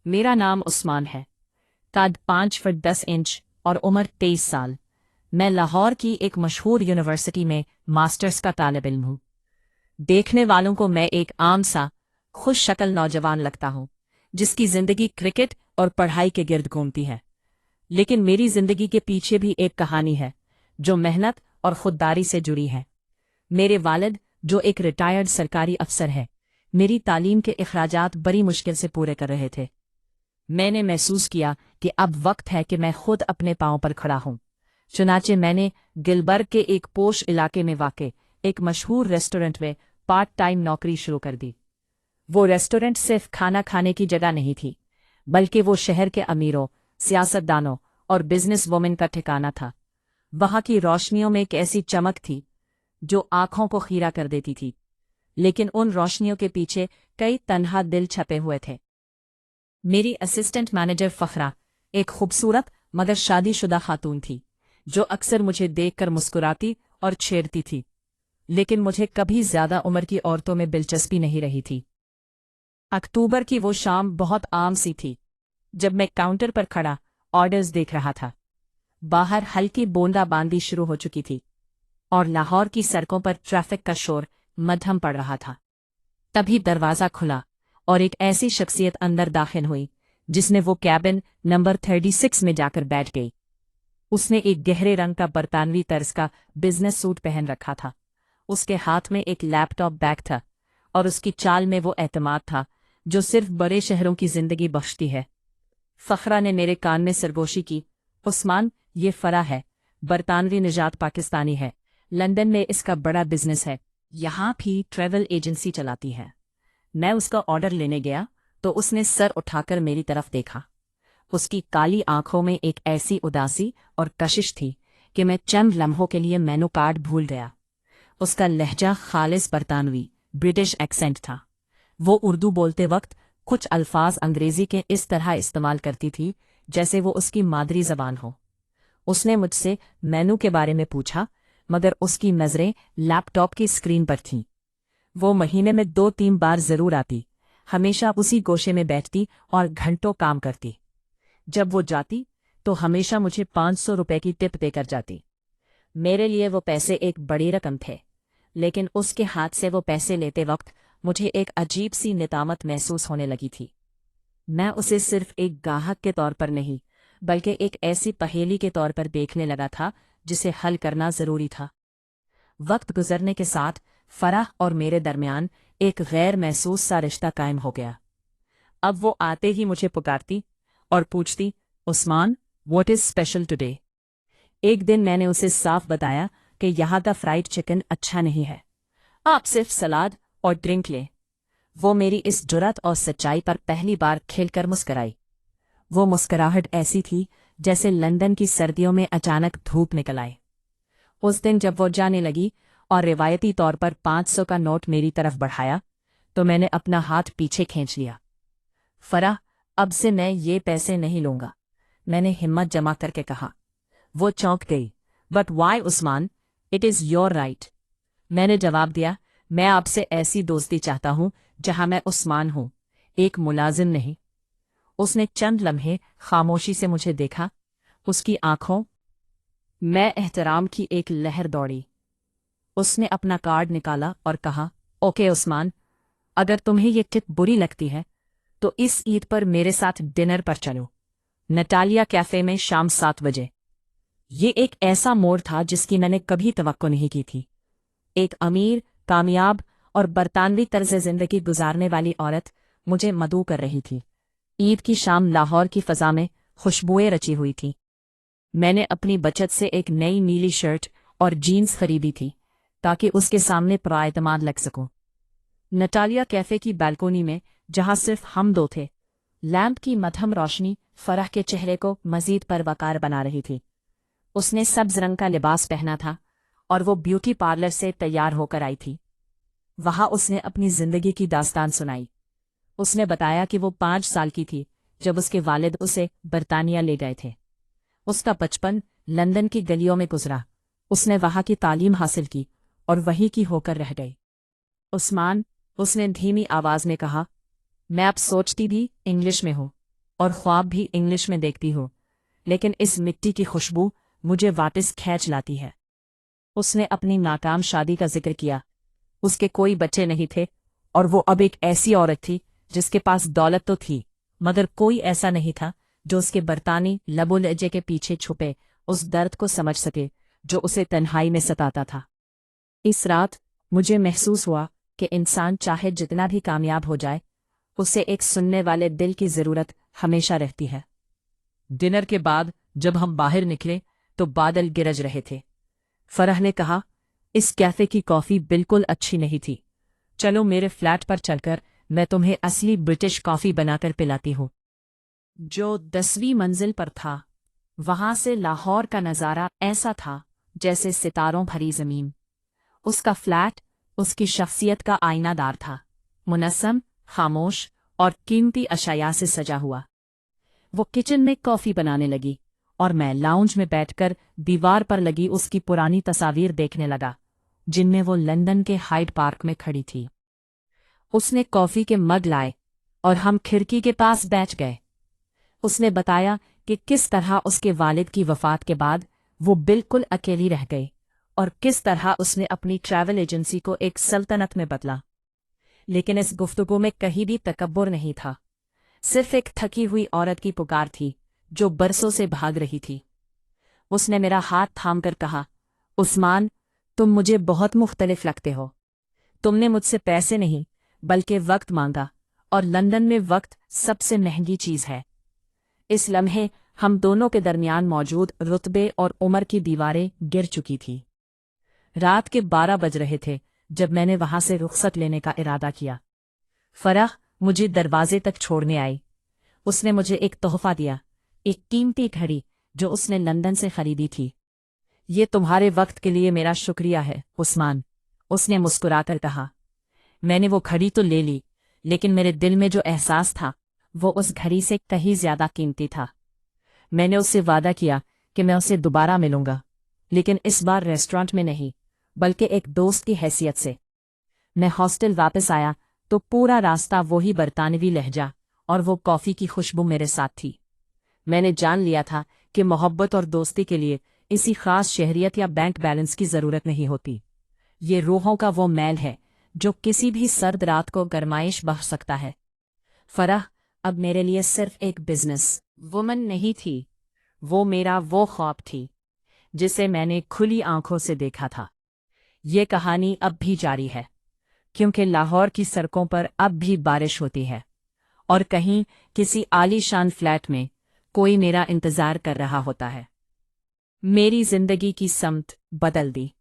मेरा नाम उस्मान है। कद 5 फुट 10 इंच और उम्र 23 साल। मैं लाहौर की एक मशहूर यूनिवर्सिटी में मास्टर्स का तालिब इल्म हूँ। देखने वालों को मैं एक आम सा खुश शक्ल नौजवान लगता हूँ जिसकी जिंदगी क्रिकेट और पढ़ाई के गिर्द घूमती है। लेकिन मेरी जिंदगी के पीछे भी एक कहानी है जो मेहनत और खुददारी से जुड़ी है। मेरे वालिद, जो एक रिटायर्ड सरकारी अफसर है, मेरी तालीम के अखराजात बड़ी मुश्किल से पूरे कर रहे थे। मैंने महसूस किया कि अब वक्त है कि मैं खुद अपने पांव पर खड़ा हूं। चुनाचे मैंने गिलबर्ग के एक पोश इलाके में वाक़े एक मशहूर रेस्टोरेंट में पार्ट टाइम नौकरी शुरू कर दी। वो रेस्टोरेंट सिर्फ खाना खाने की जगह नहीं थी, बल्कि वो शहर के अमीरों, सियासतदानों और बिजनेस वुमेन का ठिकाना था। वहां की रोशनियों में एक ऐसी चमक थी जो आंखों को खीरा कर देती थी, लेकिन उन रोशनियों के पीछे कई तन्हा दिल छपे हुए थे। मेरी असिस्टेंट मैनेजर फखरा एक खूबसूरत मगर शादीशुदा खातून थी जो अक्सर मुझे देखकर मुस्कुराती और छेड़ती थी, लेकिन मुझे कभी ज्यादा उम्र की औरतों में दिलचस्पी नहीं रही थी। अक्टूबर की वो शाम बहुत आम सी थी जब मैं काउंटर पर खड़ा ऑर्डर्स देख रहा था। बाहर हल्की बूंदाबांदी शुरू हो चुकी थी और लाहौर की सड़कों पर ट्रैफिक का शोर मध्यम पड़ रहा था। तभी दरवाज़ा खुला और एक ऐसी शख्सियत अंदर दाखिल हुई जिसने वो कैबिन नंबर 36 में जाकर बैठ गई। उसने एक गहरे रंग का बरतानवी तर्ज का बिजनेस सूट पहन रखा था। उसके हाथ में एक लैपटॉप बैग था और उसकी चाल में वो एतमाद था जो सिर्फ बड़े शहरों की जिंदगी बख्शती है। फखरा ने मेरे कान में सरगोशी की, उस्मान, ये फरा है, बरतानवी निजात पाकिस्तानी है, लंदन में इसका बड़ा बिजनेस है, यहाँ भी ट्रैवल एजेंसी चलाती है। मैं उसका ऑर्डर लेने गया तो उसने सर उठाकर मेरी तरफ देखा। उसकी काली आंखों में एक ऐसी उदासी और कशिश थी कि मैं चंद लम्हों के लिए मेनू कार्ड भूल गया। उसका लहजा खालिस बरतानवी ब्रिटिश एक्सेंट था। वो उर्दू बोलते वक्त कुछ अल्फाज अंग्रेजी के इस तरह इस्तेमाल करती थी जैसे वो उसकी मादरी जबान हो। उसने मुझसे मेनू के बारे में पूछा, मगर उसकी नज़रें लैपटॉप की स्क्रीन पर थीं। वो महीने में 2-3 बार जरूर आती, हमेशा उसी गोशे में बैठती और घंटों काम करती। जब वो जाती तो हमेशा मुझे 500 रुपए की टिप देकर जाती। मेरे लिए वो पैसे एक बड़ी रकम थे, लेकिन उसके हाथ से वो पैसे लेते वक्त मुझे एक अजीब सी नितामत महसूस होने लगी थी। मैं उसे सिर्फ एक गाहक के तौर पर नहीं, बल्कि एक ऐसी पहेली के तौर पर देखने लगा था जिसे हल करना जरूरी था। वक्त गुजरने के साथ फराह और मेरे दरमियान एक गैर महसूस सा रिश्ता कायम हो गया। अब वो आते ही मुझे पुकारती और पूछती, Usman, what is special today? एक दिन मैंने उसे साफ बताया कि यहाँ का फ्राइड चिकन अच्छा नहीं है, आप सिर्फ सलाद और ड्रिंक लें। वो मेरी इस जुर्रत और सच्चाई पर पहली बार खिलकर मुस्कराई। वो मुस्कराहट ऐसी थी जैसे लंदन की सर्दियों में अचानक धूप निकल आए। उस दिन जब वो जाने लगी और रिवायती तौर पर 500 का नोट मेरी तरफ बढ़ाया, तो मैंने अपना हाथ पीछे खींच लिया। फराह, अब से मैं ये पैसे नहीं लूंगा, मैंने हिम्मत जमा करके कहा। वो चौंक गई। But why Usman, it is your right. मैंने जवाब दिया, मैं आपसे ऐसी दोस्ती चाहता हूं जहां मैं उस्मान हूं, एक मुलाजिम नहीं। उसने चंद लम्हे खामोशी से मुझे देखा। उसकी आंखों मैं एहतराम की एक लहर दौड़ी। उसने अपना कार्ड निकाला और कहा, ओके उस्मान, अगर तुम्हें ये टिप बुरी लगती है तो इस ईद पर मेरे साथ डिनर पर चलो, नटालिया कैफे में शाम 7 बजे। ये एक ऐसा मोड़ था जिसकी मैंने कभी तवक्को नहीं की थी। एक अमीर, कामयाब और बरतानवी तर्ज जिंदगी गुजारने वाली औरत मुझे मदऊ कर रही थी। ईद की शाम लाहौर की फजा में खुशबुएं रची हुई थी। मैंने अपनी बचत से एक नई नीली शर्ट और जीन्स खरीदी थी ताकि उसके सामने पुराएतमाद लग सकूं। नटालिया कैफे की बालकोनी में, जहां सिर्फ हम दो थे, लैंप की मध्यम रोशनी फराह के चेहरे को मजीद परवकार बना रही थी। उसने सब्ज रंग का लिबास पहना था और वो ब्यूटी पार्लर से तैयार होकर आई थी। वहां उसने अपनी जिंदगी की दास्तान सुनाई। उसने बताया कि वो 5 साल की थी जब उसके वालिद उसे बरतानिया ले गए थे। उसका बचपन लंदन की गलियों में गुजरा। उसने वहां की तालीम हासिल की और वहीं की होकर रह गई। उस्मान, उसने धीमी आवाज में कहा, मैं अब सोचती भी इंग्लिश में हूं, और ख्वाब भी इंग्लिश में देखती हूँ, लेकिन इस मिट्टी की खुशबू मुझे वापस खींच लाती है। उसने अपनी नाकाम शादी का जिक्र किया। उसके कोई बच्चे नहीं थे और वो अब एक ऐसी औरत थी जिसके पास दौलत तो थी, मगर कोई ऐसा नहीं था जो उसके बरतानी लबो लहजे के पीछे छुपे उस दर्द को समझ सके जो उसे तन्हाई में सताता था। इस रात मुझे महसूस हुआ कि इंसान चाहे जितना भी कामयाब हो जाए, उसे एक सुनने वाले दिल की जरूरत हमेशा रहती है। डिनर के बाद जब हम बाहर निकले तो बादल गिरज रहे थे। फरह ने कहा, इस कैफे की कॉफी बिल्कुल अच्छी नहीं थी। चलो मेरे फ्लैट पर चलकर मैं तुम्हें असली ब्रिटिश कॉफी बनाकर पिलाती हूँ। जो 10वीं मंजिल पर था, वहां से लाहौर का नज़ारा ऐसा था जैसे सितारों भरी जमीन। उसका फ्लैट उसकी शख्सियत का आईनादार था, मुनस्सम, खामोश और कीमती अशाया से सजा हुआ। वो किचन में कॉफी बनाने लगी और मैं लाउंज में बैठकर दीवार पर लगी उसकी पुरानी तस्वीर देखने लगा, जिनमें वो लंदन के हाइड पार्क में खड़ी थी। उसने कॉफी के मग लाए और हम खिड़की के पास बैठ गए। उसने बताया कि किस तरह उसके वालिद की वफात के बाद वो बिल्कुल अकेली रह गई और किस तरह उसने अपनी ट्रैवल एजेंसी को एक सल्तनत में बदला। लेकिन इस गुफ्तगू में कहीं भी तकब्बुर नहीं था, सिर्फ एक थकी हुई औरत की पुकार थी जो बरसों से भाग रही थी। उसने मेरा हाथ थामकर कहा, उस्मान, तुम मुझे बहुत मुख्तलिफ लगते हो। तुमने मुझसे पैसे नहीं बल्कि वक्त मांगा, और लंदन में वक्त सबसे महंगी चीज है। इस लम्हे हम दोनों के दरमियान मौजूद रुतबे और उम्र की दीवारें गिर चुकी थी। रात के 12 बज रहे थे जब मैंने वहां से रुखसत लेने का इरादा किया। फरह मुझे दरवाजे तक छोड़ने आई। उसने मुझे एक तोहफा दिया, एक कीमती घड़ी जो उसने लंदन से खरीदी थी। ये तुम्हारे वक्त के लिए मेरा शुक्रिया है उस्मान, उसने मुस्कुराकर कहा। मैंने वो घड़ी तो ले ली, लेकिन मेरे दिल में जो एहसास था वो उस घड़ी से कहीं ज्यादा कीमती था। मैंने उससे वादा किया कि मैं उसे दोबारा मिलूंगा, लेकिन इस बार रेस्टोरेंट में नहीं बल्कि एक दोस्त की हैसियत से। मैं हॉस्टल वापस आया तो पूरा रास्ता वही बरतानवी लहजा और वो कॉफी की खुशबू मेरे साथ थी। मैंने जान लिया था कि मोहब्बत और दोस्ती के लिए इसी खास शहरियत या बैंक बैलेंस की जरूरत नहीं होती। ये रूहों का वो मैल है जो किसी भी सर्द रात को गरमाइश बह सकता है। फरह अब मेरे लिए सिर्फ एक बिजनेस वुमन नहीं थी, वो मेरा वो ख्वाब थी जिसे मैंने खुली आंखों से देखा था। ये कहानी अब भी जारी है, क्योंकि लाहौर की सड़कों पर अब भी बारिश होती है और कहीं किसी आलीशान फ्लैट में कोई मेरा इंतजार कर रहा होता है। मेरी जिंदगी की समत बदल दी।